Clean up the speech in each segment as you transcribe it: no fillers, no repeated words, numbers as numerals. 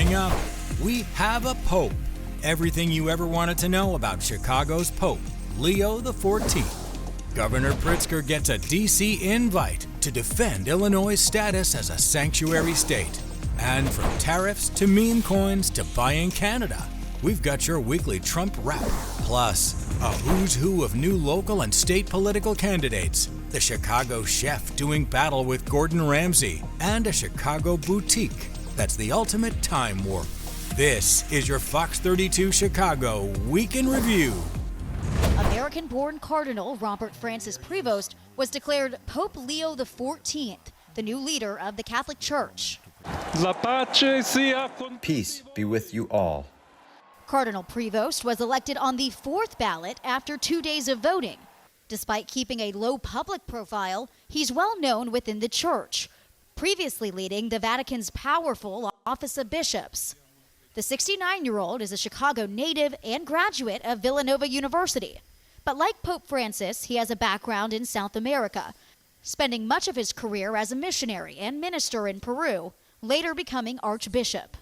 Coming up, we have a Pope. Everything you ever wanted to know about Chicago's Pope, Leo XIV. Governor Pritzker gets a D.C. invite to defend Illinois' status as a sanctuary state. And from tariffs to meme coins to buying Canada, we've got your weekly Trump wrap. Plus, a who's who of new local and state political candidates, the Chicago chef doing battle with Gordon Ramsay, and a Chicago boutique that's the ultimate time warp. This is your Fox 32 Chicago Week in Review. American-born Cardinal Robert Francis Prevost was declared Pope Leo XIV, the new leader of the Catholic Church. Peace be with you all. Cardinal Prevost was elected on the fourth ballot after 2 days of voting. Despite keeping a low public profile, he's well known within the church, previously leading the Vatican's powerful Office of Bishops. The 69-year-old is a Chicago native and graduate of Villanova University. But like Pope Francis, he has a background in South America, spending much of his career as a missionary and minister in Peru, later becoming Archbishop.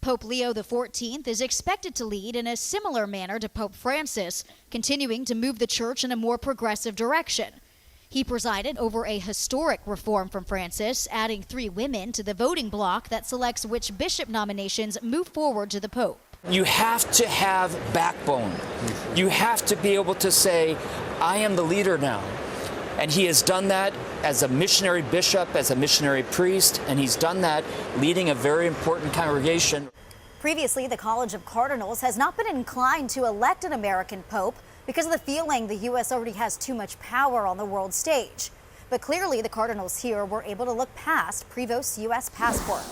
Pope Leo XIV is expected to lead in a similar manner to Pope Francis, continuing to move the church in a more progressive direction. He presided over a historic reform from Francis, adding 3 women to the voting bloc that selects which bishop nominations move forward to the Pope. You have to have backbone. You have to be able to say, I am the leader now. And he has done that as a missionary bishop, as a missionary priest, and he's done that leading a very important congregation. Previously, the College of Cardinals has not been inclined to elect an American pope because of the feeling the U.S. already has too much power on the world stage. But clearly, the Cardinals here were able to look past Prevost's U.S. passport.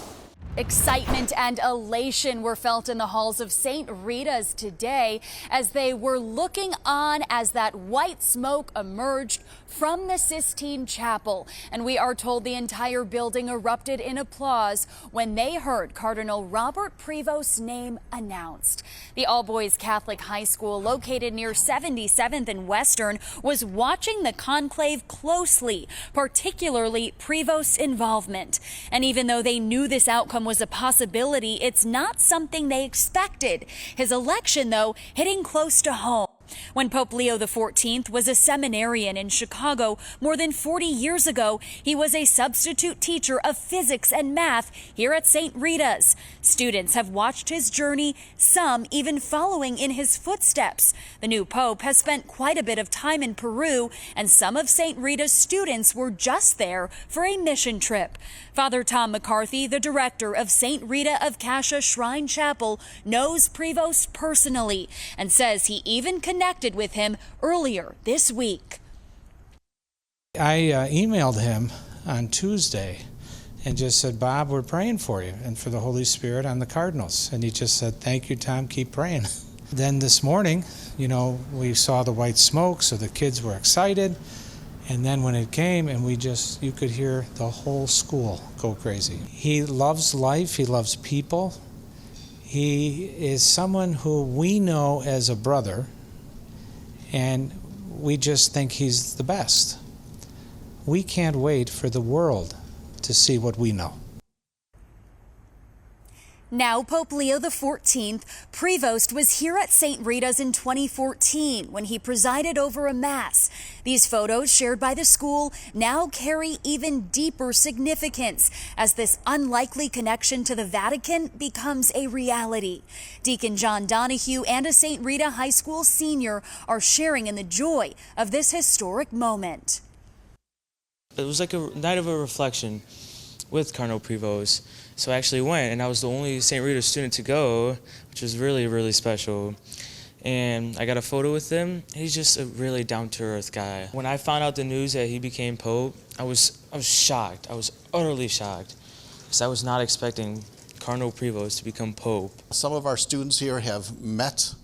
Excitement and elation were felt in the halls of St. Rita's today as they were looking on as that white smoke emerged from the Sistine Chapel. And we are told the entire building erupted in applause when they heard Cardinal Robert Prevost's name announced. The all-boys Catholic high school located near 77th and Western was watching the conclave closely, particularly Prevost's involvement. And even though they knew this outcome was a possibility, it's not something they expected. His election, though, hitting close to home. When Pope Leo XIV was a seminarian in Chicago more than 40 years ago, he was a substitute teacher of physics and math here at St. Rita's. Students have watched his journey, some even following in his footsteps. The new pope has spent quite a bit of time in Peru, and some of St. Rita's students were just there for a mission trip. Father Tom McCarthy, the director of St. Rita of Cascia Shrine Chapel, knows Prevost personally and says he even connected with him earlier this week. I emailed him on Tuesday and just said, Bob, we're praying for you and for the Holy Spirit on the Cardinals. And he just said, thank you, Tom, keep praying. Then this morning, we saw the white smoke, so the kids were excited. And then when it came, and you could hear the whole school go crazy. He loves life, he loves people. He is someone who we know as a brother, and we just think he's the best. We can't wait for the world to see what we know. Now Pope Leo XIV, Prevost was here at St. Rita's in 2014 when he presided over a mass. These photos shared by the school now carry even deeper significance as this unlikely connection to the Vatican becomes a reality. Deacon John Donahue and a St. Rita High School senior are sharing in the joy of this historic moment. It was like a night of a reflection with Cardinal Prevost. So I actually went, and I was the only St. Rita student to go, which was really, really special. And I got a photo with him. He's just a really down-to-earth guy. When I found out the news that he became Pope, I was shocked. I was utterly shocked, because I was not expecting Cardinal Prevost to become Pope. Some of our students here have met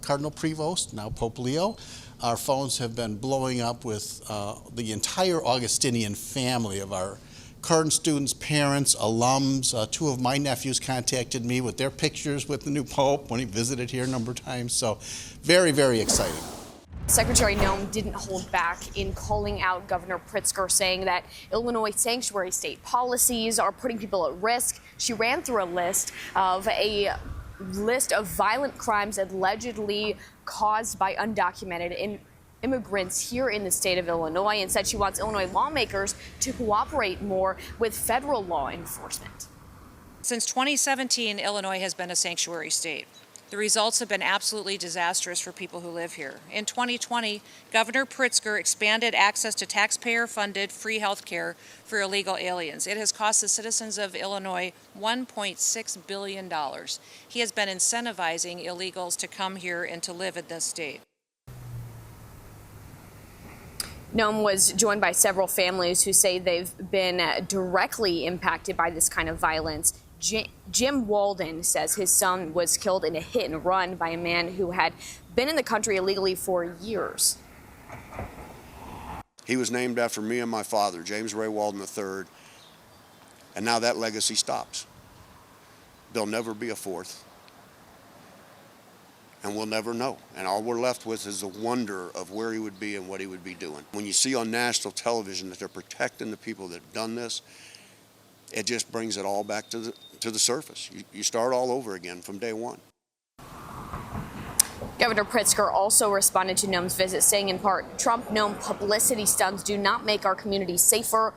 Cardinal Prevost, now Pope Leo. Our phones have been blowing up with the entire Augustinian family of our current students, parents, alums. 2 of my nephews contacted me with their pictures with the new Pope when he visited here a number of times. So very, very exciting. Secretary Noem didn't hold back in calling out Governor Pritzker, saying that Illinois sanctuary state policies are putting people at risk. She ran through a list of violent crimes allegedly caused by undocumented immigrants here in the state of Illinois, and said she wants Illinois lawmakers to cooperate more with federal law enforcement. Since 2017, Illinois has been a sanctuary state. The results have been absolutely disastrous for people who live here. In 2020, Governor Pritzker expanded access to taxpayer-funded free health care for illegal aliens. It has cost the citizens of Illinois $1.6 billion. He has been incentivizing illegals to come here and to live in this state. Noem was joined by several families who say they've been directly impacted by this kind of violence. Jim Walden says his son was killed in a hit and run by a man who had been in the country illegally for years. He was named after me and my father, James Ray Walden III, and now that legacy stops. There'll never be a fourth, and we'll never know. And all we're left with is the wonder of where he would be and what he would be doing. When you see on national television that they're protecting the people that have done this, it just brings it all back to the surface. You start all over again from day one. Governor Pritzker also responded to Noem's visit, saying in part, Trump-Noem publicity stunts do not make our community safer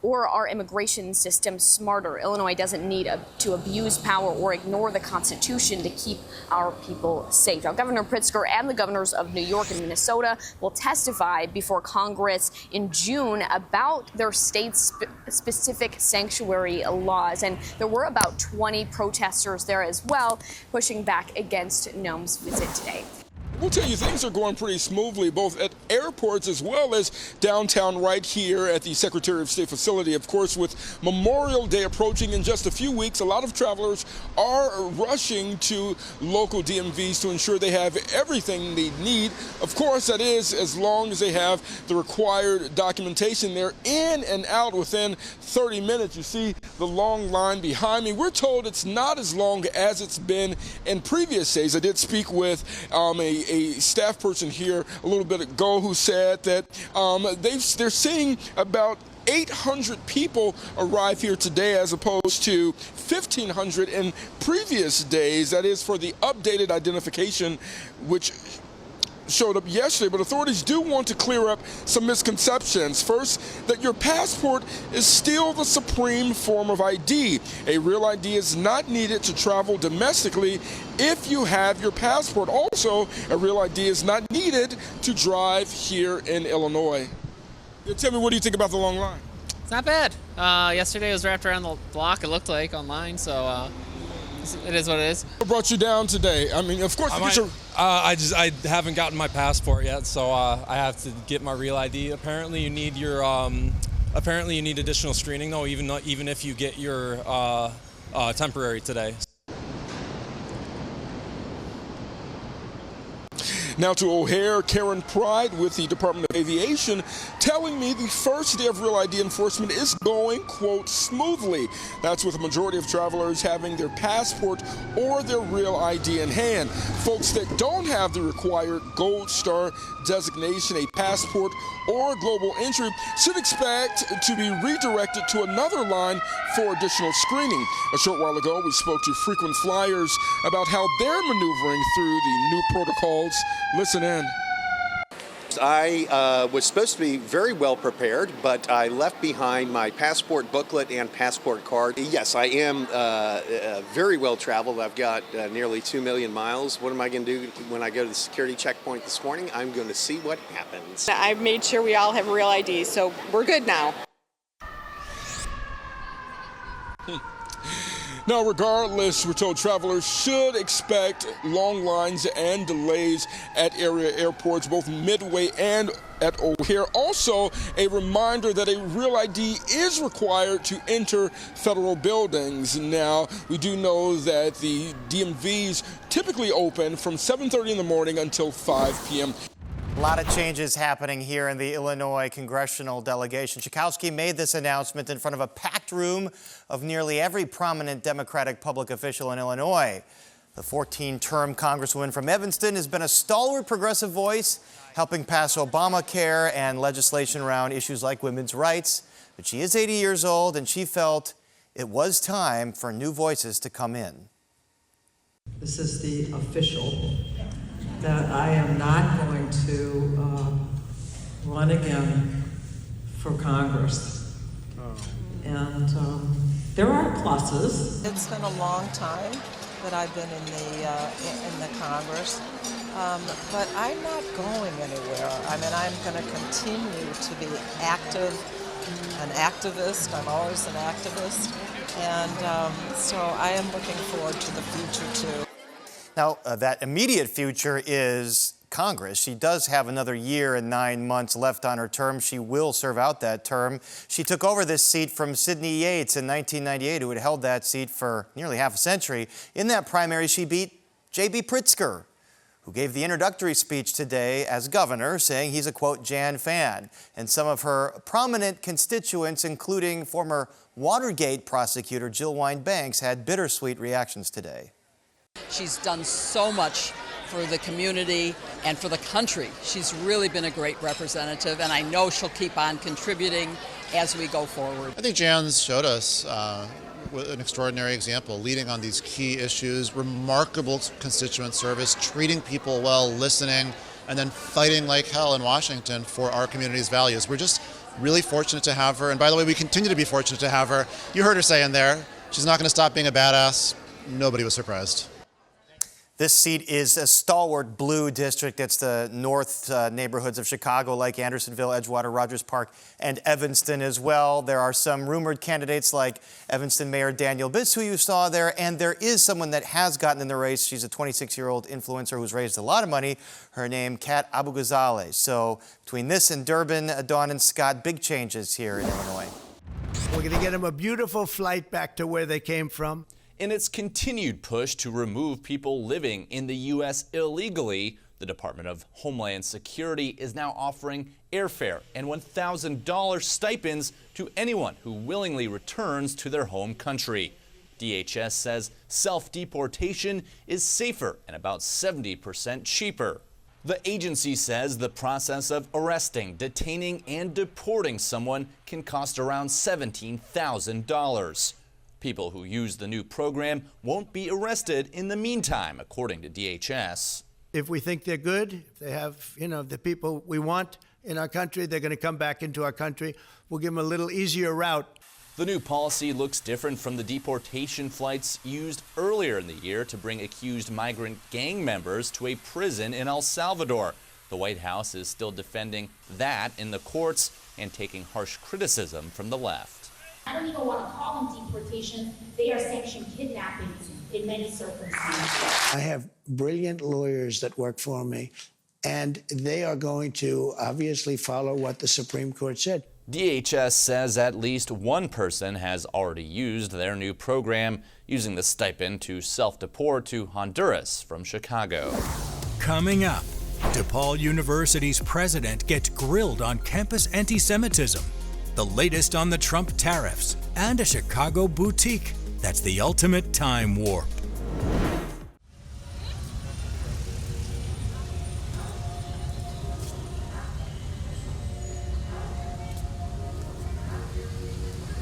or our immigration system smarter. Illinois doesn't need to abuse power or ignore the Constitution to keep our people safe. Now, Governor Pritzker and the governors of New York and Minnesota will testify before Congress in June about their state's specific sanctuary laws. And there were about 20 protesters there as well, pushing back against Noem's visit today. We'll tell you, things are going pretty smoothly, both at airports as well as downtown right here at the Secretary of State facility. Of course, with Memorial Day approaching in just a few weeks, a lot of travelers are rushing to local DMVs to ensure they have everything they need. Of course, that is as long as they have the required documentation. They're in and out within 30 minutes. You see the long line behind me. We're told it's not as long as it's been in previous days. I did speak with a staff person here a little bit ago who said that they're seeing about 800 people arrive here today as opposed to 1,500 in previous days. That is for the updated identification, which showed up yesterday, but authorities do want to clear up some misconceptions. First, that your passport is still the supreme form of ID. A real ID is not needed to travel domestically if you have your passport. Also, a real ID is not needed to drive here in Illinois. Tell me, what do you think about the long line? It's not bad. Yesterday it was wrapped around the block, it looked like, online, so it is what it is. What brought you down today? I mean, of course, I haven't gotten my passport yet, so I have to get my real ID. Apparently, you need your apparently you need additional screening though, even if you get your temporary today. Now to O'Hare, Karen Pride with the Department of Aviation telling me the first day of Real ID enforcement is going, quote, smoothly. That's with a majority of travelers having their passport or their Real ID in hand. Folks that don't have the required Gold Star designation, a passport, or global entry should expect to be redirected to another line for additional screening. A short while ago, we spoke to frequent flyers about how they're maneuvering through the new protocols. Listen in. I was supposed to be very well prepared, but I left behind my passport booklet and passport card. Yes, I am very well traveled. I've got nearly 2 million miles. What am I going to do when I go to the security checkpoint this morning? I'm going to see what happens. I've made sure we all have real ID, so we're good now. Now, regardless, we're told travelers should expect long lines and delays at area airports, both Midway and at O'Hare. Also, a reminder that a real ID is required to enter federal buildings. Now, we do know that the DMVs typically open from 7:30 in the morning until 5 p.m. A lot of changes happening here in the Illinois congressional delegation. Schakowski made this announcement in front of a packed room of nearly every prominent Democratic public official in Illinois. The 14-term Congresswoman from Evanston has been a stalwart progressive voice, helping pass Obamacare and legislation around issues like women's rights. But she is 80 years old, and she felt it was time for new voices to come in. This is the official that I am not going to run again for Congress. And there are pluses. It's been a long time that I've been in the Congress, but I'm not going anywhere. I mean, I'm going to continue to be active, an activist. I'm always an activist, and so I am looking forward to the future too. Now, that immediate future is Congress. She does have another year and 9 months left on her term. She will serve out that term. She took over this seat from Sidney Yates in 1998, who had held that seat for nearly half a century. In that primary, she beat J.B. Pritzker, who gave the introductory speech today as governor, saying he's a, quote, Jan fan. And some of her prominent constituents, including former Watergate prosecutor Jill Wine-Banks, had bittersweet reactions today. She's done so much for the community and for the country. She's really been a great representative, and I know she'll keep on contributing as we go forward. I think Jan's showed us an extraordinary example, leading on these key issues, remarkable constituent service, treating people well, listening, and then fighting like hell in Washington for our community's values. We're just really fortunate to have her, and by the way, we continue to be fortunate to have her. You heard her say in there, she's not going to stop being a badass. Nobody was surprised. This seat is a stalwart blue district. It's the north neighborhoods of Chicago, like Andersonville, Edgewater, Rogers Park, and Evanston as well. There are some rumored candidates like Evanston Mayor Daniel Bitts, who you saw there, and there is someone that has gotten in the race. She's a 26-year-old influencer who's raised a lot of money. Her name, Kat Abu-Ghazaleh. So between this and Durban, Dawn and Scott, big changes here in Illinois. We're going to get them a beautiful flight back to where they came from. In its continued push to remove people living in the U.S. illegally, the Department of Homeland Security is now offering airfare and $1,000 stipends to anyone who willingly returns to their home country. DHS says self-deportation is safer and about 70% cheaper. The agency says the process of arresting, detaining, and deporting someone can cost around $17,000. People who use the new program won't be arrested in the meantime, according to DHS. If we think they're good, if they have, the people we want in our country, they're going to come back into our country. We'll give them a little easier route. The new policy looks different from the deportation flights used earlier in the year to bring accused migrant gang members to a prison in El Salvador. The White House is still defending that in the courts and taking harsh criticism from the left. I don't even want to call them deportation. They are sanctioned kidnappings in many circumstances. I have brilliant lawyers that work for me, and they are going to obviously follow what the Supreme Court said. DHS says at least one person has already used their new program, using the stipend to self-deport to Honduras from Chicago. Coming up, DePaul University's president gets grilled on campus anti-Semitism, the latest on the Trump tariffs, and a Chicago boutique that's the ultimate time warp.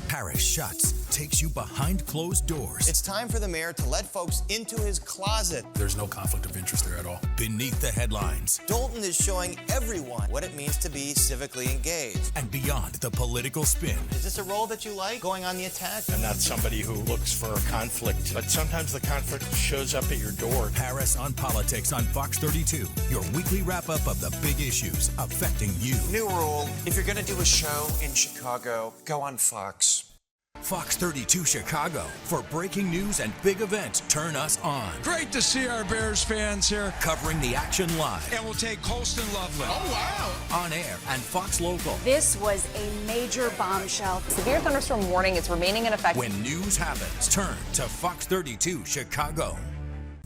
Paris Shuts takes you behind closed doors. It's time for the mayor to let folks into his closet. There's no conflict of interest there at all. Beneath the headlines. Dalton is showing everyone what it means to be civically engaged. And beyond the political spin. Is this a role that you like, going on the attack? I'm not somebody who looks for conflict, but sometimes the conflict shows up at your door. Paris on Politics on Fox 32, your weekly wrap-up of the big issues affecting you. New rule, if you're going to do a show in Chicago, go on Fox. Fox 32 Chicago. For breaking news and big events, turn us on. Great to see our Bears fans here. Covering the action live. And we'll take Colston Loveland. Oh, wow. On air and Fox Local. This was a major bombshell. Severe thunderstorm warning is remaining in effect. When news happens, turn to Fox 32 Chicago.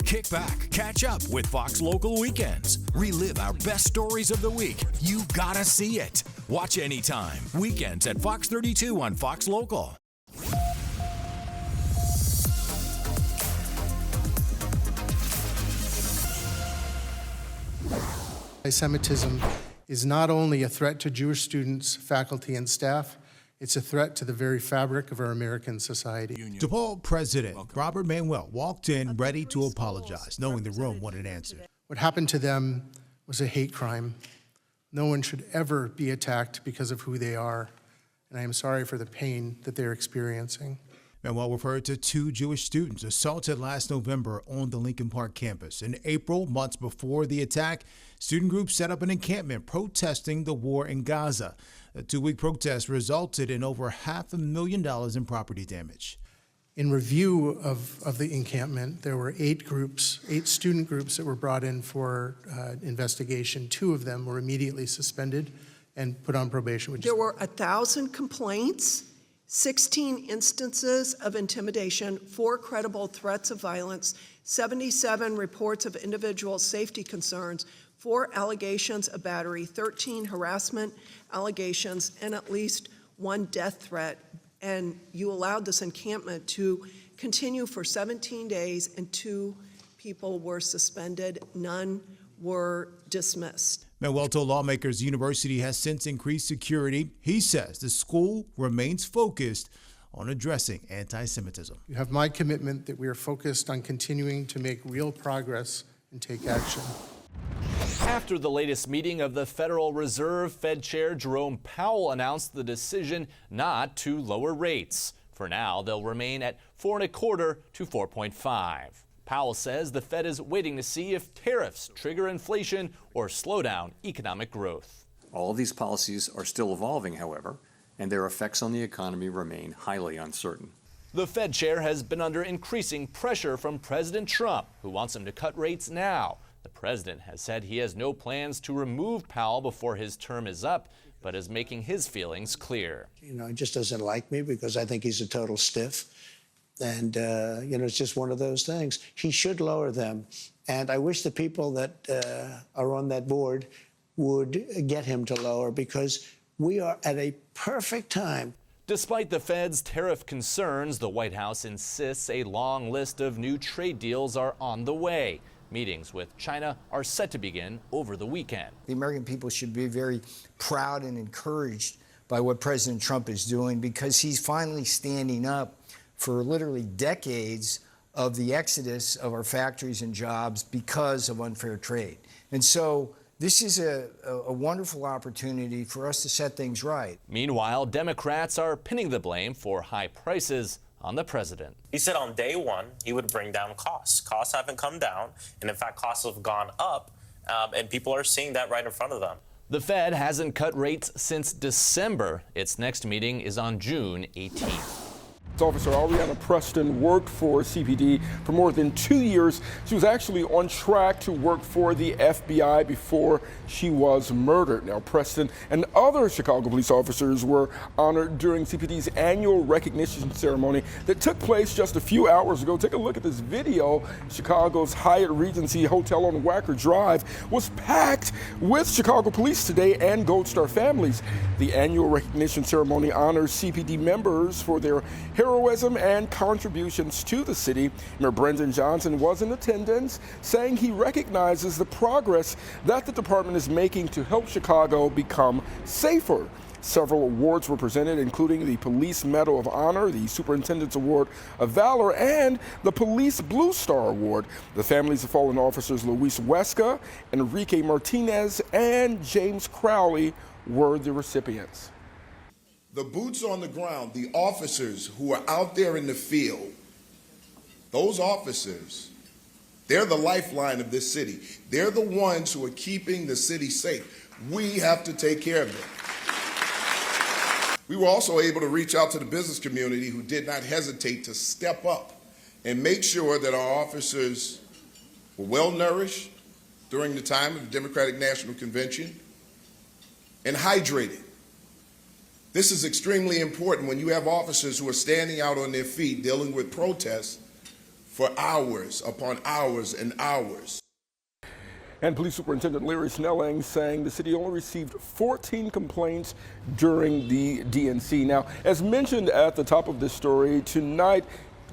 Kick back, catch up with Fox Local Weekends. Relive our best stories of the week. You gotta see it. Watch anytime. Weekends at Fox 32 on Fox Local. Anti-Semitism is not only a threat to Jewish students, faculty, and staff, it's a threat to the very fabric of our American society. DePaul President Robert Manuel walked in ready to apologize, knowing the room wanted answered. What happened to them was a hate crime. No one should ever be attacked because of who they are, and I am sorry for the pain that they're experiencing. Manuel referred to 2 Jewish students assaulted last November on the Lincoln Park campus. In April, months before the attack, student groups set up an encampment protesting the war in Gaza. A 2-week protest resulted in over $500,000 in property damage. In review of the encampment, there were 8 student groups that were brought in for investigation. 2 of them were immediately suspended and put on probation. There were 1,000 complaints, 16 instances of intimidation, 4 credible threats of violence, 77 reports of individual safety concerns, 4 allegations of battery, 13 harassment allegations, and at least 1 death threat. And you allowed this encampment to continue for 17 days, and 2 people were suspended. None were dismissed. Manuel told lawmakers the university has since increased security. He says the school remains focused on addressing anti-Semitism. You have my commitment that we are focused on continuing to make real progress and take action. After the latest meeting of the Federal Reserve, Fed Chair Jerome Powell announced the decision not to lower rates. For now, they'll remain at 4.25 to 4.5. Powell says the Fed is waiting to see if tariffs trigger inflation or slow down economic growth. All of these policies are still evolving, however, and their effects on the economy remain highly uncertain. The Fed chair has been under increasing pressure from President Trump, who wants him to cut rates now. The president has said he has no plans to remove Powell before his term is up, but is making his feelings clear. He just doesn't like me because I think he's a total stiff. And, it's just one of those things. He should lower them. And I wish the people that are on that board would get him to lower, because we are at a perfect time. Despite the Fed's tariff concerns, the White House insists a long list of new trade deals are on the way. Meetings with China are set to begin over the weekend. The American people should be very proud and encouraged by what President Trump is doing, because he's finally standing up for literally decades of the exodus of our factories and jobs because of unfair trade. And so this is a wonderful opportunity for us to set things right. Meanwhile, Democrats are pinning the blame for high prices on the president. He said on day one he would bring down costs. Costs haven't come down, and in fact costs have gone up, and people are seeing that right in front of them. The Fed hasn't cut rates since December. Its next meeting is on June 18th. Officer Ariana Preston worked for CPD for more than 2 years. She was actually on track to work for the FBI before she was murdered. Now, Preston and other Chicago police officers were honored during CPD's annual recognition ceremony that took place just a few hours ago. Take a look at this video. Chicago's Hyatt Regency Hotel on Wacker Drive was packed with Chicago police today and Gold Star families. The annual recognition ceremony honors CPD members for their heroism and contributions to the city. Mayor Brendan Johnson was in attendance, saying he recognizes the progress that the department is making to help Chicago become safer. Several awards were presented, including the Police Medal of Honor, the Superintendent's Award of Valor, and the Police Blue Star Award. The families of fallen officers Luis Huesca, Enrique Martinez, and James Crowley were the recipients. The boots on the ground, the officers who are out there in the field, those officers, they're the lifeline of this city. They're the ones who are keeping the city safe. We have to take care of them. We were also able to reach out to the business community, who did not hesitate to step up and make sure that our officers were well nourished during the time of the Democratic National Convention and hydrated. This is extremely important when you have officers who are standing out on their feet dealing with protests for hours upon hours and hours. And Police Superintendent Larry Snelling saying the city only received 14 complaints during the DNC. Now, as mentioned at the top of this story, today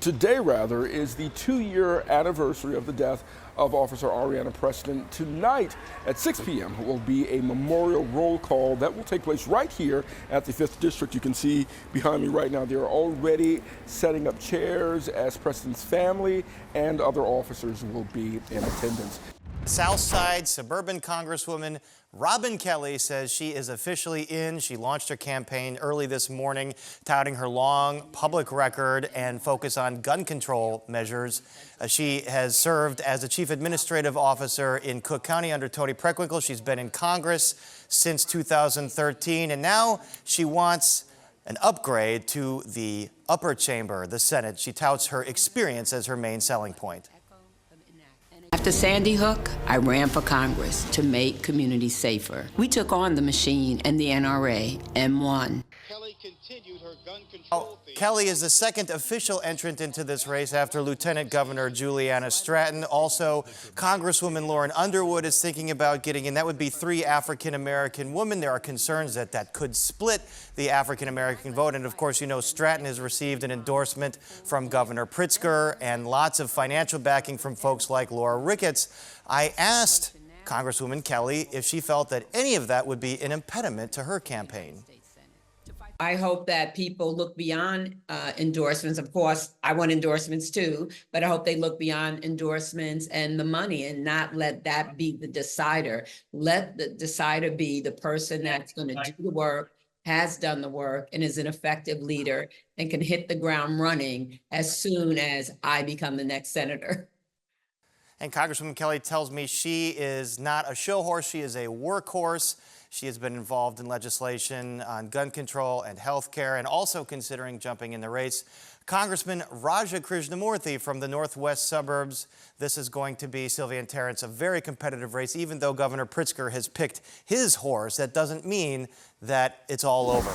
is the 2-year anniversary of the death of Officer Ariana Preston. Tonight at 6 p.m. will be a memorial roll call that will take place right here at the 5th District. You can see behind me right now, they are already setting up chairs as Preston's family and other officers will be in attendance. Southside suburban Congresswoman Robin Kelly says she is officially in. She launched her campaign early this morning, touting her long public record and focus on gun control measures. She has served as the chief administrative officer in Cook County under Tony Preckwinkle. She's been in Congress since 2013, and now she wants an upgrade to the upper chamber, the Senate. She touts her experience as her main selling point. After Sandy Hook, I ran for Congress to make communities safer. We took on the machine and the NRA and won. Kelly is the second official entrant into this race after Lieutenant Governor Juliana Stratton. Also, Congresswoman Lauren Underwood is thinking about getting in. That would be 3 African-American women. There are concerns that that could split the African-American vote. And of course, you know, Stratton has received an endorsement from Governor Pritzker and lots of financial backing from folks like Laura Ricketts. I asked Congresswoman Kelly if she felt that any of that would be an impediment to her campaign. I hope that people look beyond endorsements. Of course, I want endorsements too, but I hope they look beyond endorsements and the money and not let that be the decider. Let the decider be the person that's going to do the work, has done the work, and is an effective leader and can hit the ground running as soon as I become the next senator. And Congresswoman Kelly tells me she is not a show horse, she is a workhorse. She has been involved in legislation on gun control and health care and also considering jumping in the race. Congressman Raja Krishnamurthy from the northwest suburbs. This is going to be, Sylvia and Terrence, a very competitive race. Even though Governor Pritzker has picked his horse, that doesn't mean that it's all over.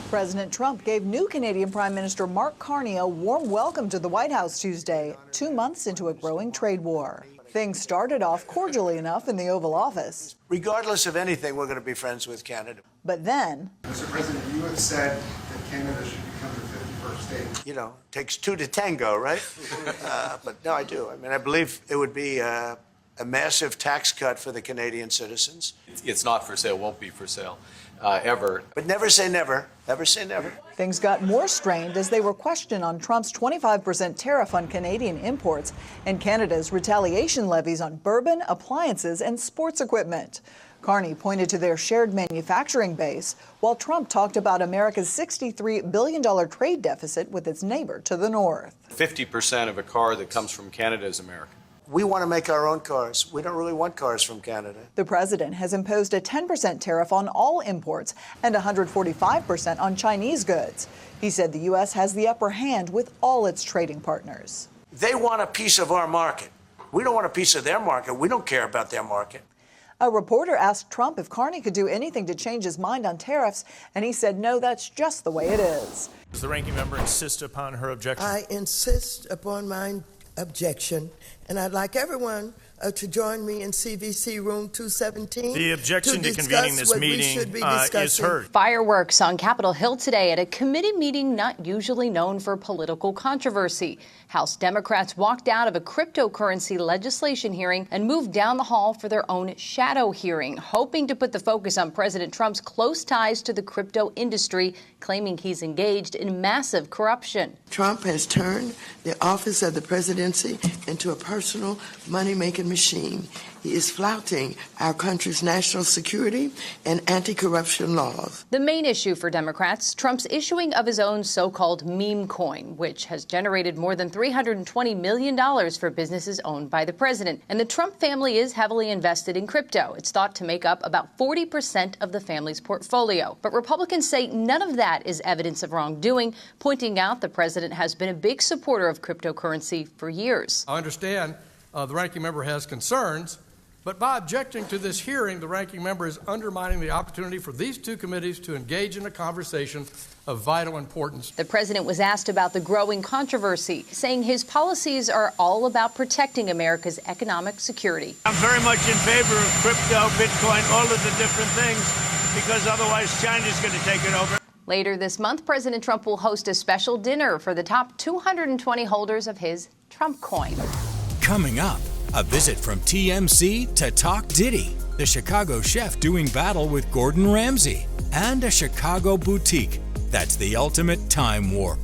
President Trump gave new Canadian Prime Minister Mark Carney a warm welcome to the White House Tuesday, 2 months into a growing trade war. Things started off cordially enough in the Oval Office. Regardless of anything, we're going to be friends with Canada. But then, Mr. President, you have said that Canada should become the 51st state. You know, it takes 2 to tango, right? But no, I do. I mean, I believe it would be a massive tax cut for the Canadian citizens. It's not for sale, won't be for sale, ever. But never say never. Never say never. things got more strained as they were questioned on Trump's 25% tariff on Canadian imports and Canada's retaliation levies on bourbon, appliances, and sports equipment. Carney pointed to their shared manufacturing base, while Trump talked about America's $63 billion trade deficit with its neighbor to the north. 50% of a car that comes from Canada is American. We want to make our own cars. We don't really want cars from Canada. The president has imposed a 10% tariff on all imports and 145% on Chinese goods. He said the U.S. has the upper hand with all its trading partners. They want a piece of our market. We don't want a piece of their market. We don't care about their market. A reporter asked Trump if Carney could do anything to change his mind on tariffs, and he said, no, that's just the way it is. Does the ranking member insist upon her objection? I insist upon my objection, and I'd like everyone to join me in CVC room 217. The objection to convening this meeting is heard. Fireworks on Capitol Hill today at a committee meeting not usually known for political controversy. House Democrats walked out of a cryptocurrency legislation hearing and moved down the hall for their own shadow hearing, hoping to put the focus on President Trump's close ties to the crypto industry, claiming he's engaged in massive corruption. Trump has turned the office of the presidency into a personal money-making machine. He is flouting our country's national security and anti-corruption laws. The main issue for Democrats, Trump's issuing of his own so-called meme coin, which has generated more than $320 million for businesses owned by the president. And the Trump family is heavily invested in crypto. It's thought to make up about 40% of the family's portfolio. But Republicans say none of that is evidence of wrongdoing, pointing out the president has been a big supporter of cryptocurrency for years. I understand the ranking member has concerns, but by objecting to this hearing, the ranking member is undermining the opportunity for these two committees to engage in a conversation of vital importance. The president was asked about the growing controversy, saying his policies are all about protecting America's economic security. I'm very much in favor of crypto, Bitcoin, all of the different things, because otherwise China's going to take it over. Later this month, President Trump will host a special dinner for the top 220 holders of his Trump coin. Coming up, a visit from TMC to Talk Diddy, the Chicago chef doing battle with Gordon Ramsay, and a Chicago boutique that's the ultimate time warp.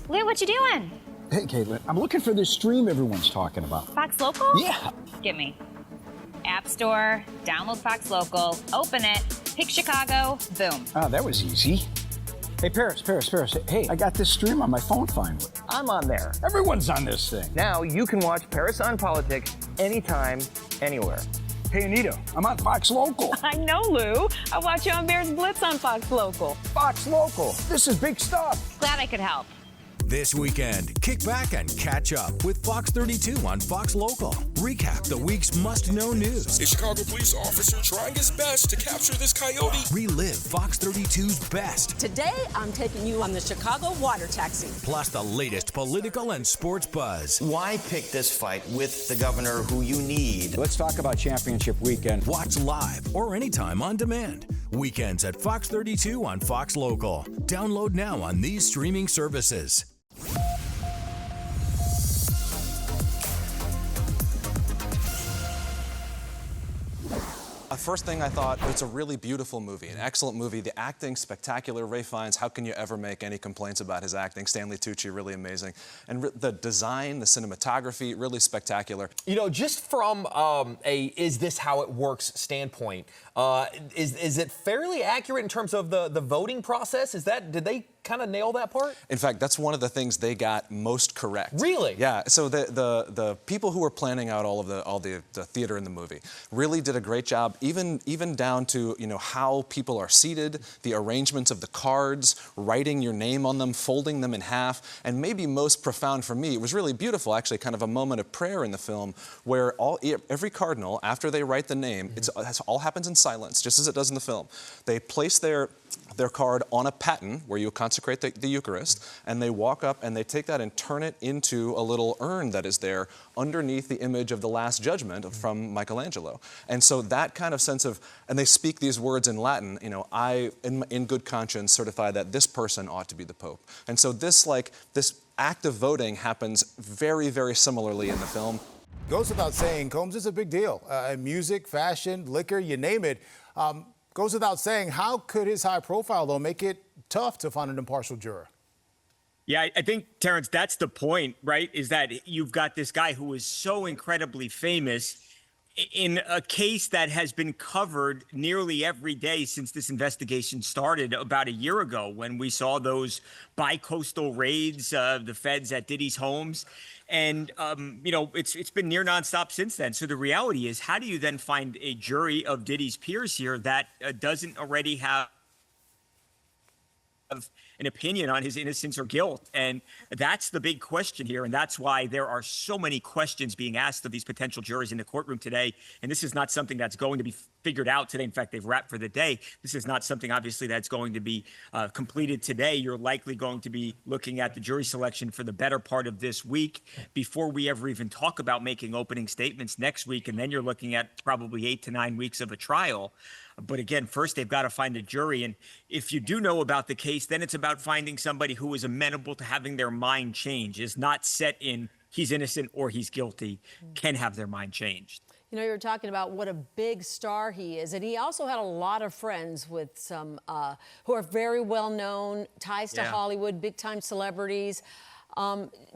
Lou, what you doing? Hey, Caitlin, I'm looking for this stream everyone's talking about. Fox Local? Yeah. Get me. App Store, download Fox Local, open it, pick Chicago, boom. Ah, that was easy. Hey, Paris. Hey, I got this stream on my phone finally. I'm on there. Everyone's on this thing. Now you can watch Paris on Politics anytime, anywhere. Hey, Anita, I'm on Fox Local. I know, Lou. I watch you on Bears Blitz on Fox Local. Fox Local. This is big stuff. Glad I could help. This weekend, kick back and catch up with Fox 32 on Fox Local. Recap the week's must-know news. A Chicago police officer trying his best to capture this coyote. Relive Fox 32's best. Today, I'm taking you on the Chicago water taxi. Plus the latest political and sports buzz. Why pick this fight with the governor who you need? Let's talk about championship weekend. Watch live or anytime on demand. Weekends at Fox 32 on Fox Local. Download now on these streaming services. First thing I thought, it's a really beautiful movie, an excellent movie. The acting, spectacular. Ray Fiennes, how can you ever make any complaints about his acting? Stanley Tucci, really amazing. And the design, the cinematography, really spectacular. You know, just from a is this how it works standpoint, is it fairly accurate in terms of the voting process? Did they kind of nail that part? In fact, that's one of the things they got most correct. Really? Yeah. So the people who were planning out all the theater in the movie really did a great job, even down to how people are seated, the arrangements of the cards, writing your name on them, folding them in half, and maybe most profound for me, it was really beautiful, actually, kind of a moment of prayer in the film where every cardinal, after they write the name, it all happens in silence, just as it does in the film. They place their card on a paten where you consecrate the Eucharist, and they walk up and they take that and turn it into a little urn that is there underneath the image of the Last Judgment from Michelangelo. And so that kind of sense of, and they speak these words in Latin, I, in good conscience, certify that this person ought to be the Pope. And so this act of voting happens very, very similarly in the film. Goes without saying, Combs is a big deal. Music, fashion, liquor, you name it. Goes without saying, how could his high profile, though, make it tough to find an impartial juror? Yeah, I think, Terrence, that's the point, right? Is that you've got this guy who is so incredibly famous in a case that has been covered nearly every day since this investigation started about a year ago when we saw those bi-coastal raids, the feds at Diddy's homes. And, it's been near nonstop since then. So the reality is, how do you then find a jury of Diddy's peers here that doesn't already have an opinion on his innocence or guilt? And that's the big question here. And that's why there are so many questions being asked of these potential jurors in the courtroom today. And this is not something that's going to be figured out today. In fact, they've wrapped for the day. This is not something, obviously, that's going to be completed today. You're likely going to be looking at the jury selection for the better part of this week before we ever even talk about making opening statements next week. And then you're looking at probably 8 to 9 weeks of a trial. But again, first they've got to find a jury. And if you do know about the case, then it's about finding somebody who is amenable to having their mind changed, is not set in he's innocent or he's guilty, can have their mind changed. You know, you were talking about what a big star he is, and he also had a lot of friends with some who are very well known, ties to Hollywood, big time celebrities.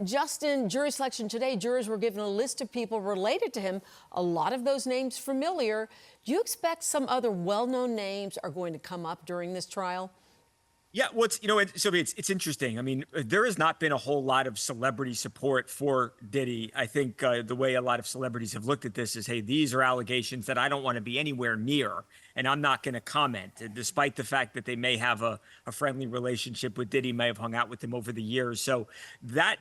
Just in jury selection today, jurors were given a list of people related to him, a lot of those names familiar. Do you expect some other well-known names are going to come up during this trial? Yeah, well, it's interesting. I mean, there has not been a whole lot of celebrity support for Diddy. I think the way a lot of celebrities have looked at this is, hey, these are allegations that I don't want to be anywhere near, and I'm not going to comment, despite the fact that they may have a friendly relationship with Diddy, may have hung out with him over the years. So that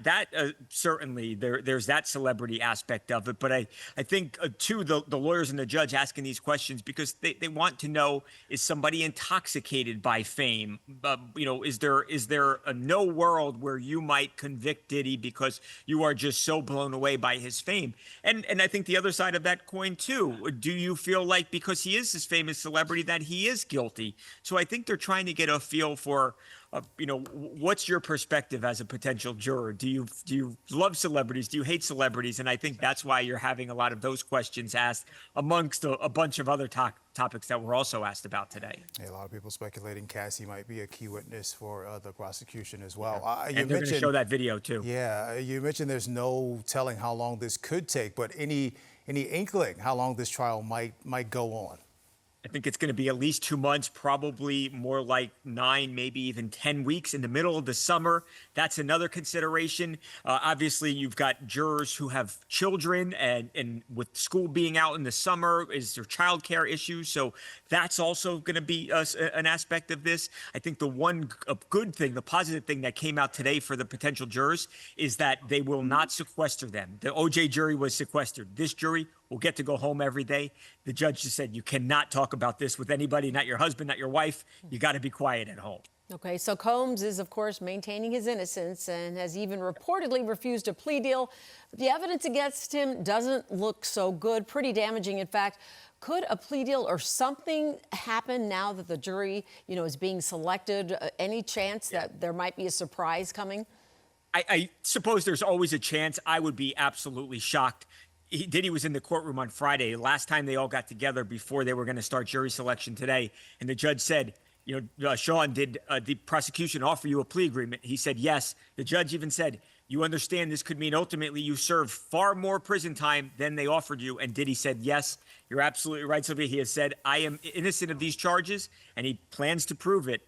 certainly there's that celebrity aspect of it. But I think, too, the lawyers and the judge asking these questions because they want to know, is somebody intoxicated by fame? Is there a no world where you might convict Diddy because you are just so blown away by his fame? And I think the other side of that coin, too, do you feel like because he is this famous celebrity that he is guilty? So I think they're trying to get a feel for what's your perspective as a potential juror? Do you love celebrities? Do you hate celebrities? And I think that's why you're having a lot of those questions asked amongst a bunch of other topics that were also asked about today. A lot of people speculating Cassie might be a key witness for the prosecution as well. And they're going to show that video too. Yeah, you mentioned there's no telling how long this could take, but any inkling how long this trial might go on? I think it's going to be at least 2 months, probably more like 9, maybe even 10 weeks in the middle of the summer. That's another consideration. Obviously, you've got jurors who have children, and with school being out in the summer, is there childcare issues? So that's also going to be an aspect of this. I think the one good thing, the positive thing that came out today for the potential jurors is that they will not sequester them. The OJ jury was sequestered. This jury will get to go home every day. The judge just said, you cannot talk about this with anybody, not your husband, not your wife. You got to be quiet at home. Okay, so Combs is, of course, maintaining his innocence and has even reportedly refused a plea deal. The evidence against him doesn't look so good, pretty damaging, in fact. Could a plea deal or something happen now that the jury, is being selected? Any chance that there might be a surprise coming? I suppose there's always a chance. I would be absolutely shocked. Diddy was in the courtroom on Friday. Last time they all got together before they were going to start jury selection today. And the judge said, Sean, did the prosecution offer you a plea agreement? He said, yes. The judge even said, you understand this could mean ultimately you serve far more prison time than they offered you. And Diddy said, yes, you're absolutely right, Sylvia. He has said, I am innocent of these charges, and he plans to prove it.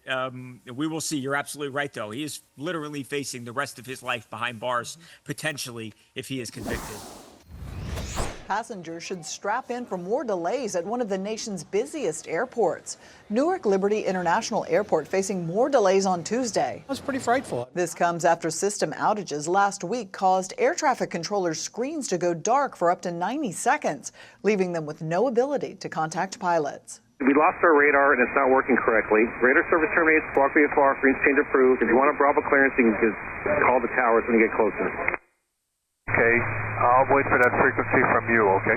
We will see. You're absolutely right, though. He is literally facing the rest of his life behind bars, potentially, if he is convicted. Passengers should strap in for more delays at one of the nation's busiest airports. Newark Liberty International Airport facing more delays on Tuesday. That's pretty frightful. This comes after system outages last week caused air traffic controllers' screens to go dark for up to 90 seconds, leaving them with no ability to contact pilots. We lost our radar and it's not working correctly. Radar service terminates, squawk VFR, green change approved. If you want a Bravo clearance, you can just call the towers when you get closer. Okay, I'll wait for that frequency from you, okay?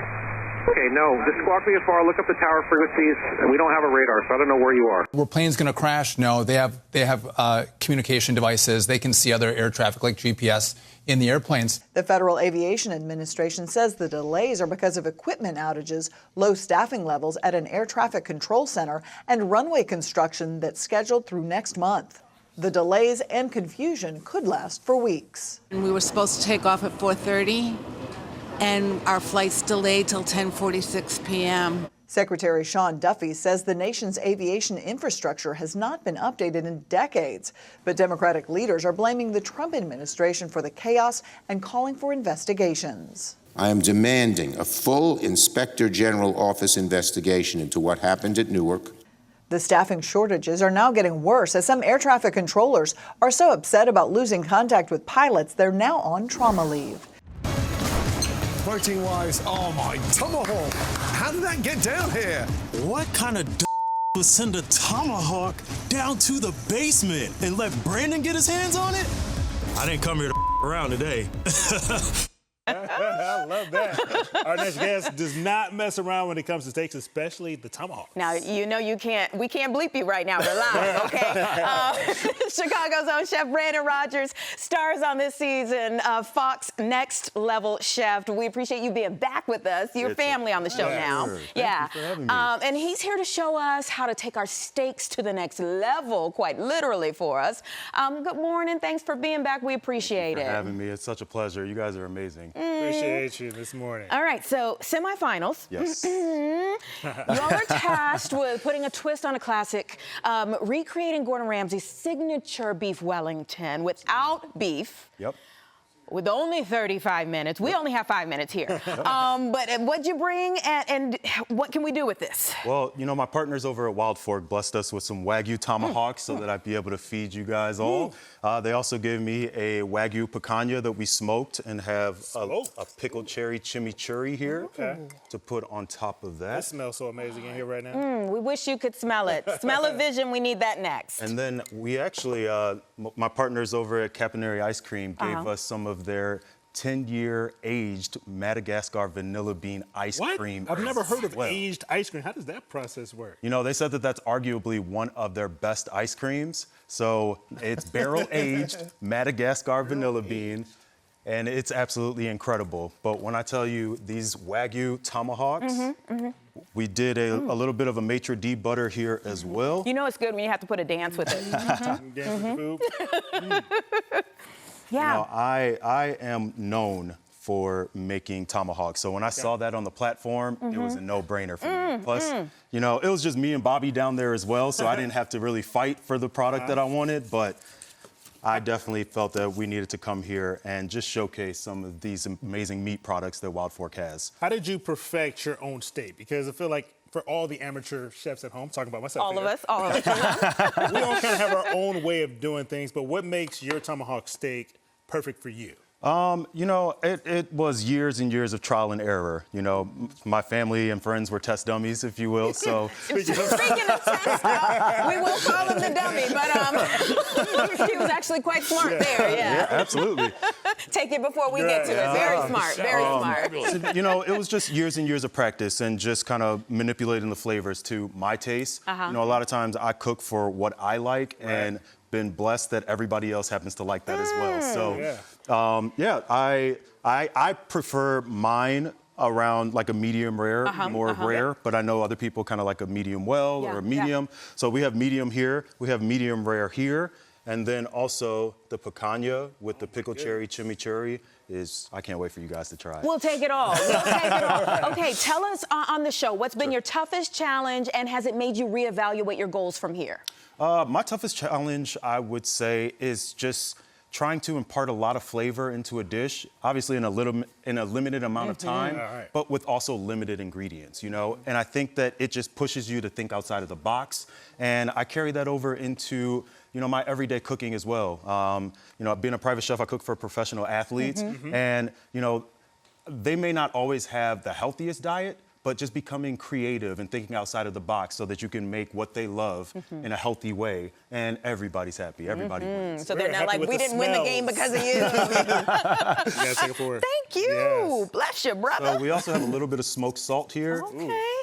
Okay, no, just squawk VFR, look up the tower frequencies, and we don't have a radar, so I don't know where you are. Were planes going to crash? No, they have communication devices. They can see other air traffic like GPS in the airplanes. The Federal Aviation Administration says the delays are because of equipment outages, low staffing levels at an air traffic control center, and runway construction that's scheduled through next month. The delays and confusion could last for weeks. We were supposed to take off at 4:30, and our flight's delayed till 10:46 p.m. Secretary Sean Duffy says the nation's aviation infrastructure has not been updated in decades, but Democratic leaders are blaming the Trump administration for the chaos and calling for investigations. I am demanding a full Inspector General Office investigation into what happened at Newark. The staffing shortages are now getting worse as some air traffic controllers are so upset about losing contact with pilots they're now on trauma leave. Voting-wise, oh my tomahawk! How did that get down here? What kind of would send a tomahawk down to the basement and let Brandon get his hands on it? I didn't come here to around today. I love that. Our next guest does not mess around when it comes to steaks, especially the tomahawk. Now, we can't bleep you right now. We're live, okay? Chicago's own chef Brandon Rogers stars on this season of Fox Next Level Chef. We appreciate you being back with us. Your family on the show now. Thank Yeah. you for having me. And he's here to show us how to take our steaks to the next level, quite literally for us. Good morning. Thanks for being back. We appreciate it. For having me. It's such a pleasure. You guys are amazing. Appreciate you this morning. All right, so semifinals. Yes. Y'all are tasked with putting a twist on a classic, recreating Gordon Ramsay's signature beef Wellington without beef. Yep. With only 35 minutes. We only have 5 minutes here. But what'd you bring and what can we do with this? Well, my partners over at Wild Fork blessed us with some Wagyu tomahawks so that I'd be able to feed you guys all. They also gave me a Wagyu picanha that we smoked and have a pickled cherry chimichurri here to put on top of that. That smells so amazing in here right now. We wish you could smell it. Smell-o-vision, we need that next. And then we actually, my partners over at Capinari Ice Cream gave us some of their 10-year aged Madagascar vanilla bean ice cream. I've never heard of well. aged ice cream. How does that process work? You know, they said that that's arguably one of their best ice creams. So it's barrel-aged Madagascar vanilla bean, and it's absolutely incredible. But when I tell you these Wagyu tomahawks, we did a little bit of a maitre d' butter here as well. You know it's good when you have to put a dance with it. Yeah. You know, I am known for making tomahawks. So when I saw that on the platform, it was a no-brainer for me. Plus, you know, it was just me and Bobby down there as well, so I didn't have to really fight for the product that I wanted, but I definitely felt that we needed to come here and just showcase some of these amazing meat products that Wild Fork has. How did you perfect your own steak? Because I feel like for all the amateur chefs at home, talking about myself all here, of us. we all kind of have our own way of doing things, but what makes your tomahawk steak perfect for you? You know, it was years and years of trial and error. You know, my family and friends were test dummies, if you will, so. Speaking of test, we will call him the dummy, but he was actually quite smart there, Yeah, absolutely. Take it before we get to it. Very smart, very smart. You know, it was just years and years of practice and just kind of manipulating the flavors to my taste. You know, a lot of times I cook for what I like and been blessed that everybody else happens to like that as well. So, I prefer mine around like a medium rare, more rare, but I know other people kind of like a medium well or a medium. So we have medium here, we have medium rare here, and then also the picanha with the pickled cherry chimichurri is, I can't wait for you guys to try it. We'll take it all. We'll take it all. Okay, tell us on the show, what's been your toughest challenge and has it made you reevaluate your goals from here? My toughest challenge, I would say, is just trying to impart a lot of flavor into a dish, obviously in a limited amount of time, but with also limited ingredients, you know? And I think that it just pushes you to think outside of the box. And I carry that over into, you know, my everyday cooking as well. You know, being a private chef, I cook for professional athletes. And, you know, they may not always have the healthiest diet, but just becoming creative and thinking outside of the box so that you can make what they love in a healthy way, and everybody's happy, everybody wins. So they're not like, we didn't win the game because of you. You gotta take it forward. Thank you. Bless you, brother. So we also have a little bit of smoked salt here. Okay.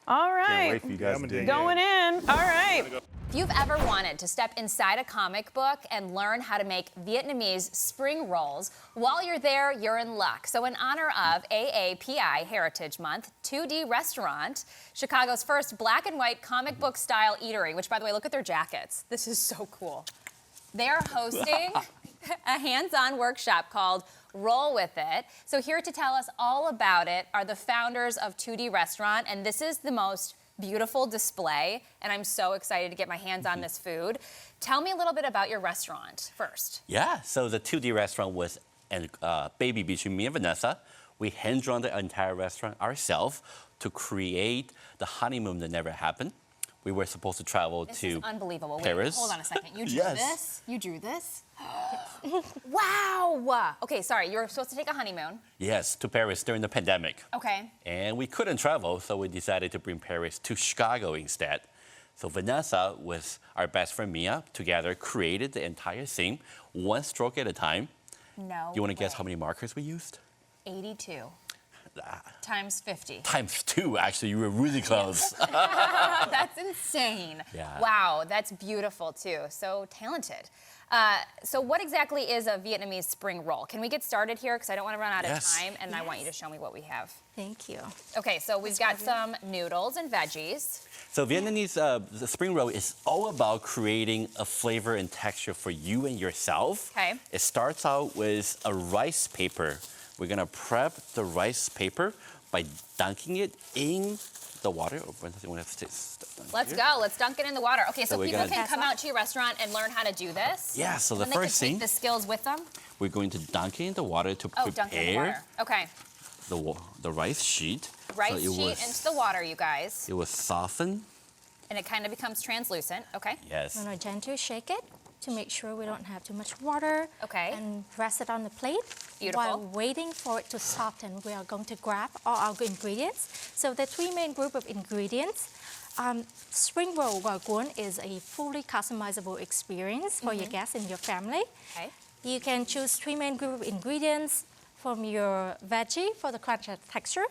All right. Can't wait for you guys to dig Going in. All right. If you've ever wanted to step inside a comic book and learn how to make Vietnamese spring rolls, while you're there, you're in luck. So in honor of AAPI Heritage Month, 2D Restaurant, Chicago's first black and white comic book style eatery, which by the way, look at their jackets. This is so cool. They're hosting a hands-on workshop called Roll With It. So here to tell us all about it are the founders of 2D Restaurant, and this is the most beautiful display, and I'm so excited to get my hands on this food. Tell me a little bit about your restaurant first. Yeah, so the 2D restaurant was a baby between me and Vanessa. We hand-drawn the entire restaurant ourselves to create the honeymoon that never happened. We were supposed to travel this to is unbelievable. Paris. Wait, hold on a second. You drew this? You drew this? Wow! Okay, sorry, you were supposed to take a honeymoon. Yes, to Paris during the pandemic. Okay. And we couldn't travel, so we decided to bring Paris to Chicago instead. So Vanessa, with our best friend Mia, together created the entire scene, one stroke at a time. No You want to guess how many markers we used? 82. Times 50. Times 2, actually. You were really close. That's insane. Yeah. Wow, that's beautiful, too. So talented. So what exactly is a Vietnamese spring roll? Can we get started here? Because I don't want to run out of time, and I want you to show me what we have. Thank you. Okay, so we've got some noodles and veggies. So Vietnamese, the spring roll is all about creating a flavor and texture for you and yourself. Okay. It starts out with a rice paper. We're gonna prep the rice paper by dunking it in the water. Let's go. Let's dunk it in the water. Okay, so people gonna... can come out to your restaurant and learn how to do this. Yeah. So the and first they can thing, take the skills with them. We're going to dunk it in the water to prepare dunk it in the water. Okay. The rice sheet. Rice sheet into the water, you guys. It will soften. And it kind of becomes translucent. Okay. Yes. I'm gonna gently shake it to make sure we don't have too much water. Okay. And rest it on the plate. Beautiful. While waiting for it to soften, we are going to grab all our ingredients. So the three main group of ingredients. Spring roll gỏi cuốn is a fully customizable experience for your guests and your family. Okay. You can choose 3 main group of ingredients from your veggie for the crunch texture.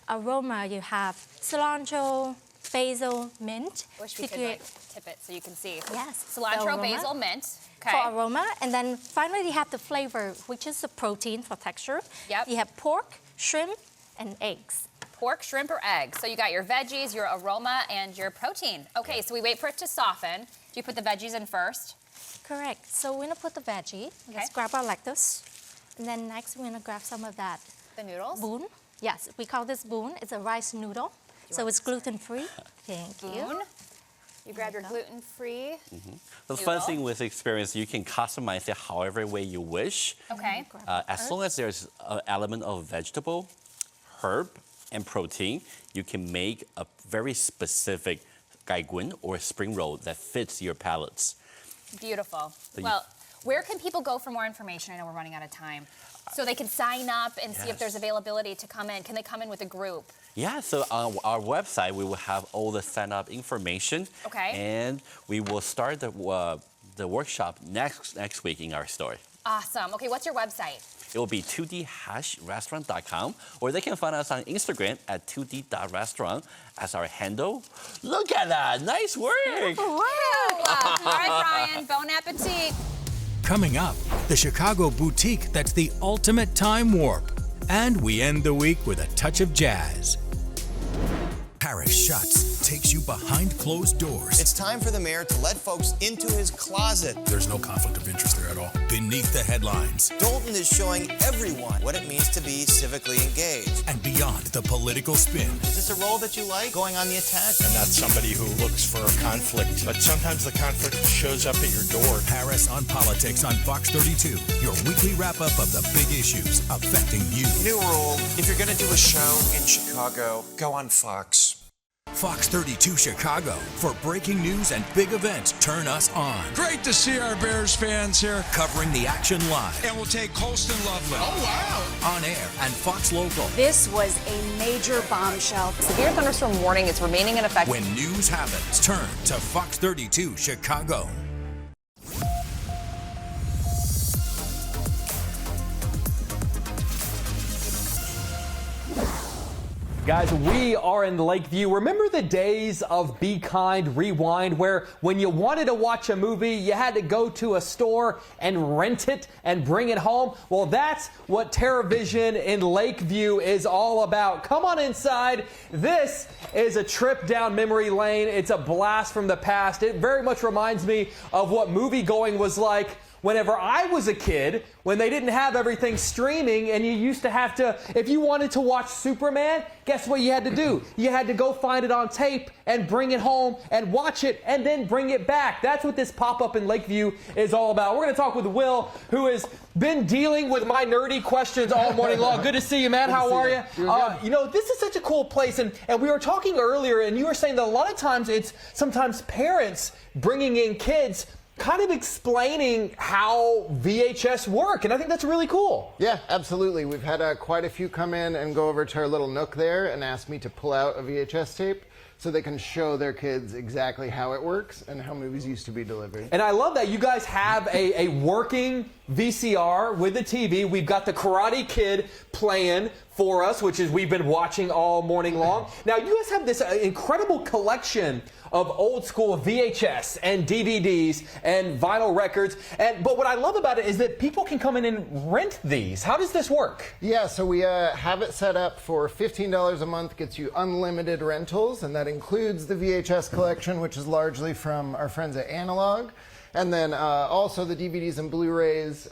Aroma, you have cilantro, basil, mint. Wish we could tip it so you can see. Yes. Cilantro, basil, mint. Okay. For aroma. And then finally, you have the flavor, which is the protein for texture. Yep. You have pork, shrimp, and eggs. Pork, shrimp, or eggs. So you got your veggies, your aroma, and your protein. Okay, so we wait for it to soften. Do you put the veggies in first? Correct. So we're gonna put the veggie. Let's grab our lettuce. And then next, we're gonna grab some of that. The noodles? Boon. Yes, we call this boon. It's a rice noodle. So it's gluten-free. Thank you. You grab your gluten-free. The fun thing with experience, you can customize it however way you wish. Okay. As long as there's an element of vegetable, herb, and protein, you can make a very specific gai guan or spring roll that fits your palates. Beautiful. Well, where can people go for more information? I know we're running out of time. So they can sign up and see if there's availability to come in. Can they come in with a group? Yeah, so on our website, we will have all the sign-up information. Okay. And we will start the workshop next week in our store. Awesome. Okay, what's your website? It will be 2d-restaurant.com, or they can find us on Instagram at 2d.restaurant as our handle. Look at that, nice work. Wow. All right, Brian, bon appetit. Coming up, the Chicago boutique that's the ultimate time warp. And we end the week with a touch of jazz. Paris Shuts takes you behind closed doors. It's time for the mayor to let folks into his closet. There's no conflict of interest there at all. Beneath the headlines. Dalton is showing everyone what it means to be civically engaged. And beyond the political spin. Is this a role that you like, going on the attack? I'm not somebody who looks for conflict, but sometimes the conflict shows up at your door. Paris on Politics on Fox 32. Your weekly wrap-up of the big issues affecting you. New rule, if you're going to do a show in Chicago, go on Fox. Fox 32 Chicago. For breaking news and big events, turn us on. Great to see our Bears fans here. Covering the action live. And we'll take Colston Loveland. Oh, wow. On air and Fox Local. This was a major bombshell. Severe thunderstorm warning is remaining in effect. When news happens, turn to Fox 32 Chicago. Guys, we are in Lakeview. Remember the days of Be Kind, Rewind, where when you wanted to watch a movie, you had to go to a store and rent it and bring it home? Well, that's what Terra Vision in Lakeview is all about. Come on inside. This is a trip down memory lane. It's a blast from the past. It very much reminds me of what movie going was like whenever I was a kid, when they didn't have everything streaming and you used to have to, if you wanted to watch Superman, guess what you had to do? You had to go find it on tape and bring it home and watch it and then bring it back. That's what this pop-up in Lakeview is all about. We're going to talk with Will, who has been dealing with my nerdy questions all morning long. Good to see you, man. How are you? You know, this is such a cool place. And we were talking earlier, and you were saying that a lot of times it's sometimes parents bringing in kids kind of explaining how VHS work, and I think that's really cool. Yeah, absolutely. We've had quite a few come in and go over to our little nook there and ask me to pull out a VHS tape so they can show their kids exactly how it works and how movies used to be delivered. And I love that you guys have a working VCR with the TV. We've got the Karate Kid playing for us, which is we've been watching all morning long. Now, you guys have this incredible collection of old school VHS and DVDs and vinyl records. But what I love about it is that people can come in and rent these. How does this work? Yeah, so we have it set up for $15 a month, gets you unlimited rentals, and that includes the VHS collection, which is largely from our friends at Analog. And then also the DVDs and Blu-rays,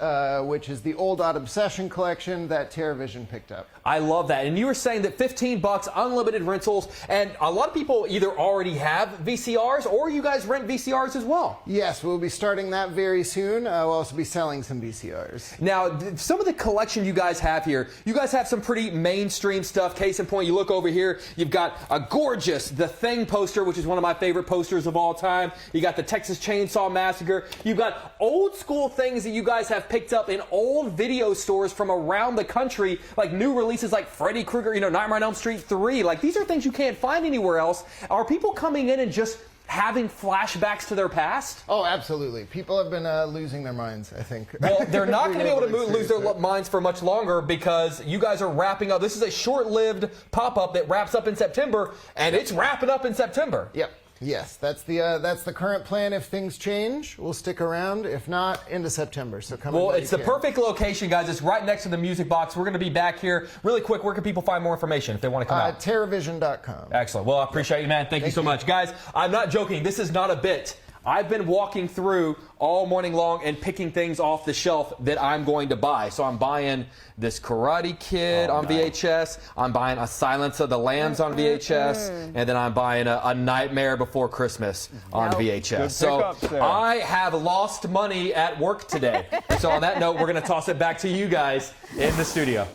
which is the Old Odd Obsession collection that Terra Vision picked up. I love that. And you were saying that $15, unlimited rentals, and a lot of people either already have VCRs or you guys rent VCRs as well. Yes, we'll be starting that very soon. We'll also be selling some VCRs. Now, some of the collection you guys have here, you guys have some pretty mainstream stuff. Case in point, you look over here, you've got a gorgeous The Thing poster, which is one of my favorite posters of all time. You got the Texas Chainsaw Massacre. You've got old school things that you guys have picked up in old video stores from around the country, like new releases like Freddy Krueger, Nightmare on Elm Street 3. Like, these are things you can't find anywhere else. Are people coming in and just having flashbacks to their past? Oh, absolutely. People have been losing their minds, I think. Well, they're not going to be able to lose their minds for much longer because you guys are wrapping up. This is a short-lived pop-up that wraps up in September, and it's wrapping up in September. Yep. Yes, that's the current plan. If things change, we'll stick around. If not, into September. So come. Well, it's the perfect location, guys. It's right next to the music box. We're going to be back here really quick. Where can people find more information if they want to come out? TerraVision.com. Excellent. Well, I appreciate you, man. Thank you so much, guys. I'm not joking. This is not a bit. I've been walking through all morning long and picking things off the shelf that I'm going to buy. So I'm buying this Karate Kid on VHS. I'm buying a Silence of the Lambs on VHS. And then I'm buying a Nightmare Before Christmas on VHS. So I have lost money at work today. So on that note, we're going to toss it back to you guys in the studio.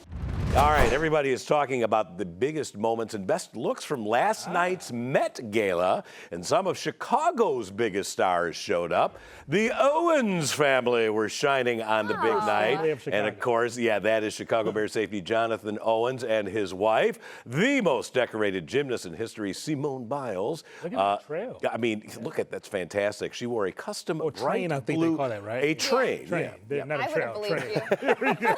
All right, everybody is talking about the biggest moments and best looks from last night's Met Gala, and some of Chicago's biggest stars showed up. The Owens family were shining on the big night. And of course, yeah, that is Chicago Bears safety Jonathan Owens and his wife, the most decorated gymnast in history, Simone Biles. Look at the trail. I mean, look at that's fantastic. She wore a custom bright train, I think blue, they call that, right? A train. Yeah. Not a trail. I would have believed you.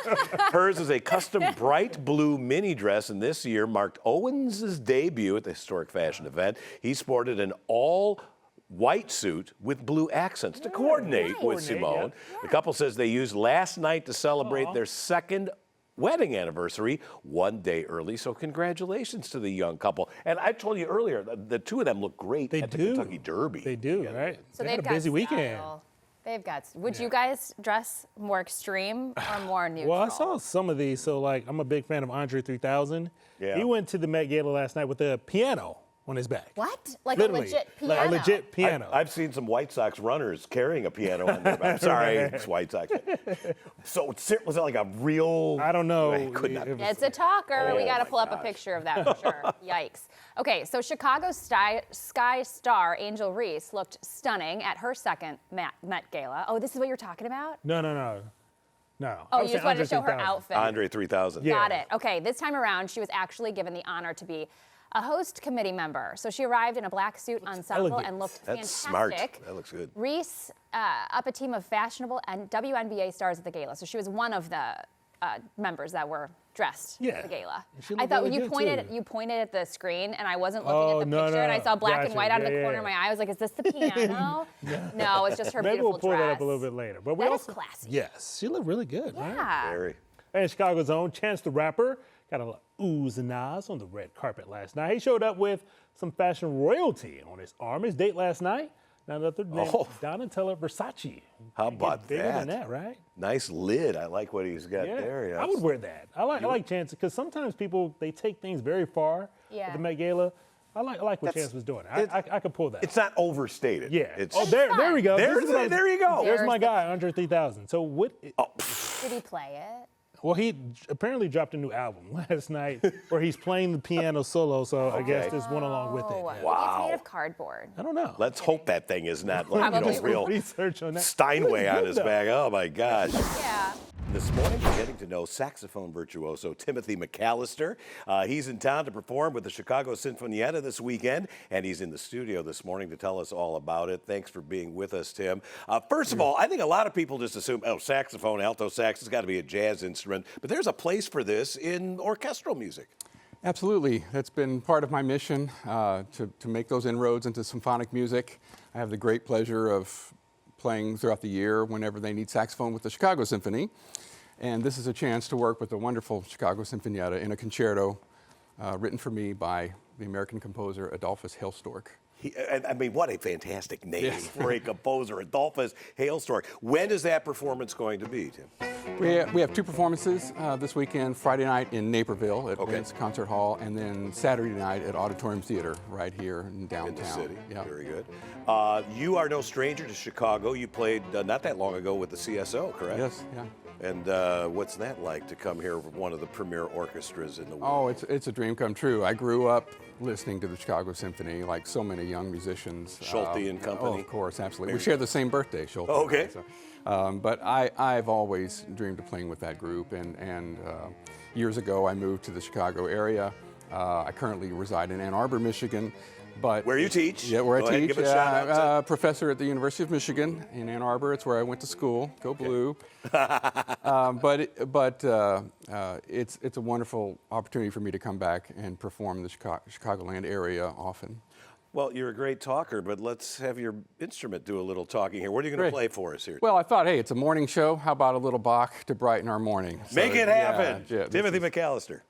Hers is a custom bright blue mini dress, and this year marked Owens' debut at the historic fashion event. He sported an all-white suit with blue accents to coordinate with Simone. The couple says they used last night to celebrate their second wedding anniversary 1 day early, so congratulations to the young couple. And I told you earlier, the two of them look great at the Kentucky Derby. They do, right? So they had a busy weekend. They've got. Would you guys dress more extreme or more neutral? Well, I saw some of these. So, like, I'm a big fan of Andre 3000. Yeah. He went to the Met Gala last night with a piano on his back. What? Like Literally, a legit piano? Like a legit piano. I've seen some White Sox runners carrying a piano on their back. I'm sorry, it's White Sox. So was it like a real? I don't know. It's a talker. We got to pull up a picture of that for sure. Yikes. Okay, so Chicago Sky star Angel Reese looked stunning at her second Met Gala. Oh, this is what you're talking about? No. Oh, you just wanted to show her outfit. Andre 3000. Got it. Okay, this time around, she was actually given the honor to be a host committee member. So she arrived in a black suit ensemble and looked That's fantastic. smart. That looks good. Reese up a team of fashionable and WNBA stars at the gala. So she was one of the members that were dressed at the gala. I thought when you pointed at the screen and I wasn't looking at the picture and I saw black and white out of the corner of my eye. I was like, is this the piano? No, it's just her Maybe beautiful we'll pull that up a little bit later. But that is classy. Yes, she looked really good. Yeah. Right? Very. And Chicago's own Chance the Rapper got a lot of oohs and ahs on the red carpet last night. He showed up with some fashion royalty on his arm. His date last night, none other than Donatella Versace. How about bigger that? than that, right? Nice lid. I like what he's got there. I would wear that. I like Chance because sometimes people, they take things very far at the Met Gala. I like what Chance was doing. I could pull that. It's not overstated. Yeah. It's there we go. There you go. There's my guy, Andre 3000. So what? Did he play it? Well, he apparently dropped a new album last night where he's playing the piano solo, so I guess this went along with it. Wow. It's made of cardboard. I don't know. Let's hope that thing is not like real research on that. Steinway on his back. Oh my gosh. Yeah. This morning, we're getting to know saxophone virtuoso Timothy Mallister. He's in town to perform with the Chicago Sinfonietta this weekend, and he's in the studio this morning to tell us all about it. Thanks for being with us, Tim. First of all, I think a lot of people just assume, saxophone, alto sax has got to be a jazz instrument, but there's a place for this in orchestral music. Absolutely. That's been part of my mission to make those inroads into symphonic music. I have the great pleasure of playing throughout the year whenever they need saxophone with the Chicago Symphony. And this is a chance to work with the wonderful Chicago Sinfonietta in a concerto written for me by the American composer Adolphus Hailstork. I mean, what a fantastic name for a composer, Adolphus Hailstork. When is that performance going to be, Tim? We have two performances this weekend, Friday night in Naperville at Vince Concert Hall, and then Saturday night at Auditorium Theater right here in downtown. In the city, yeah. Very good. You are no stranger to Chicago. You played not that long ago with the CSO, correct? Yes, yeah. And what's that like to come here with one of the premier orchestras in the Oh, world? it's a dream come true. I grew up listening to the Chicago Symphony, like so many young musicians. Schulte and company? Oh, of course, absolutely. We share the same birthday, Schulte. Oh, okay. But I've always dreamed of playing with that group, and years ago I moved to the Chicago area. I currently reside in Ann Arbor, Michigan, But where you teach? Yeah, where Go I ahead, teach. give a shout out Professor at the University of Michigan in Ann Arbor. It's where I went to school. Go Blue. But it's a wonderful opportunity for me to come back and perform in the Chicagoland area often. Well, you're a great talker, but let's have your instrument do a little talking here. What are you going to play for us here? Well, I thought, hey, it's a morning show. How about a little Bach to brighten our morning? Make it happen. Yeah, Timothy Mallister.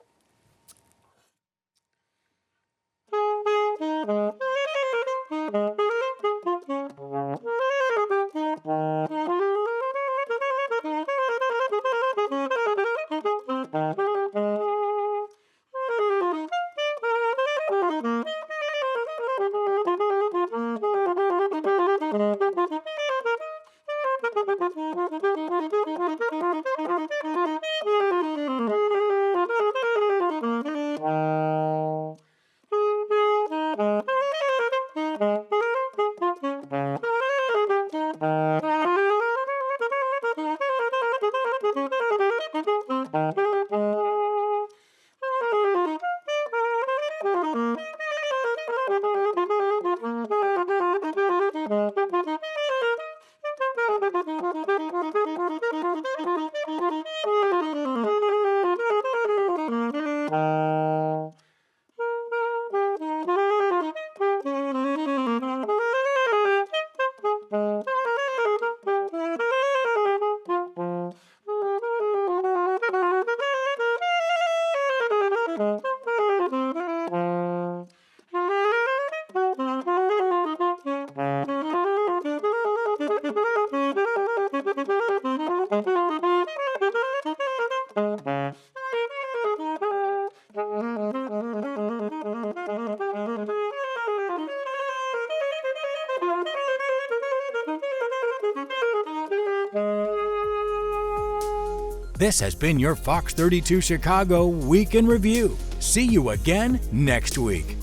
This has been your Fox 32 Chicago Week in Review. See you again next week.